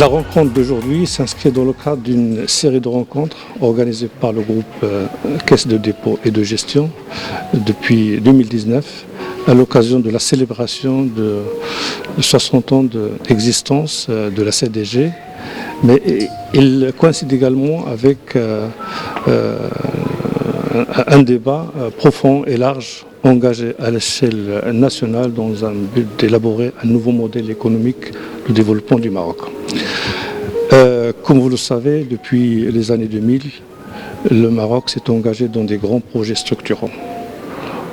La rencontre d'aujourd'hui s'inscrit dans le cadre d'une série de rencontres organisées par le groupe Caisse de dépôt et de gestion depuis 2019 à l'occasion de la célébration de 60 ans d'existence de la CDG. Mais il coïncide également avec un débat profond et large engagé à l'échelle nationale dans un but d'élaborer un nouveau modèle économique de développement du Maroc. Comme vous le savez, depuis les années 2000, le Maroc s'est engagé dans des grands projets structurants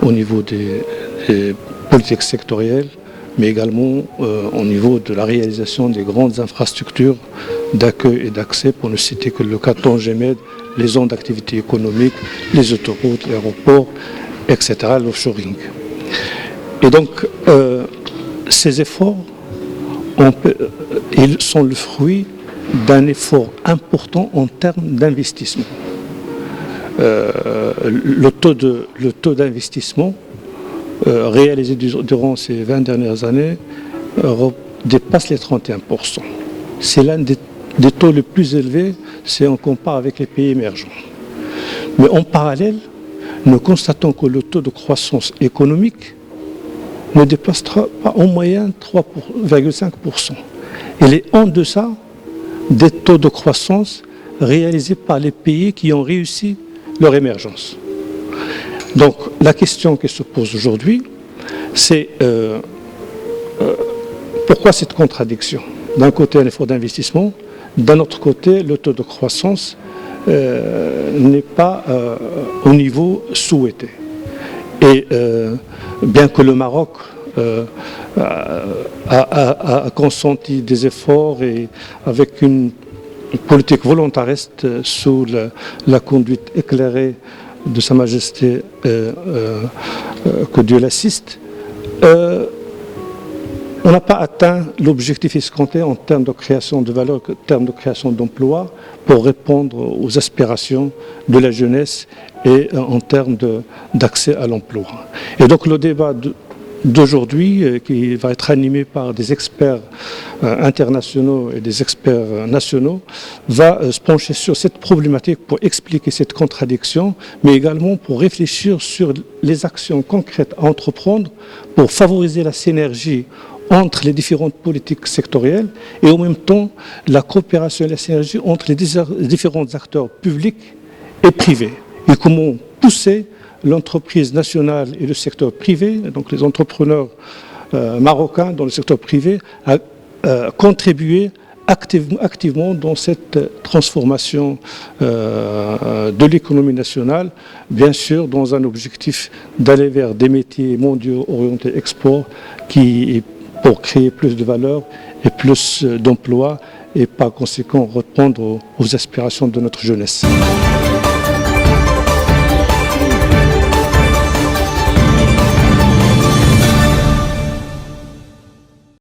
au niveau des politiques sectorielles, mais également au niveau de la réalisation des grandes infrastructures d'accueil et d'accès, pour ne citer que le cas Tangemed, les zones d'activité économique, les autoroutes, les aéroports, etc., l'offshoring. Et donc, ces efforts, ils sont le fruit d'un effort important en termes d'investissement. Le taux d'investissement réalisé durant ces 20 dernières années dépasse les 31%. C'est l'un des taux les plus élevés si on compare avec les pays émergents. Mais en parallèle, nous constatons que le taux de croissance économique ne dépasse pas en moyenne 3,5%. Il est en deçà des taux de croissance réalisés par les pays qui ont réussi leur émergence. Donc la question qui se pose aujourd'hui, c'est pourquoi cette contradiction? D'un côté, un effort d'investissement, d'un autre côté, le taux de croissance n'est pas au niveau souhaité. Et bien que le Maroc a consenti des efforts et avec une politique volontariste sous la conduite éclairée de Sa Majesté, que Dieu l'assiste, on n'a pas atteint l'objectif escompté en termes de création de valeur, en termes de création d'emplois, pour répondre aux aspirations de la jeunesse et en termes d'accès à l'emploi. Et donc le débat d'aujourd'hui, qui va être animé par des experts internationaux et des experts nationaux, va se pencher sur cette problématique pour expliquer cette contradiction, mais également pour réfléchir sur les actions concrètes à entreprendre pour favoriser la synergie entre les différentes politiques sectorielles et en même temps la coopération et la synergie entre les différents acteurs publics et privés. Et comment pousser l'entreprise nationale et le secteur privé, donc les entrepreneurs marocains dans le secteur privé, à contribuer activement dans cette transformation de l'économie nationale, bien sûr dans un objectif d'aller vers des métiers mondiaux orientés export pour créer plus de valeur et plus d'emplois et par conséquent répondre aux aspirations de notre jeunesse.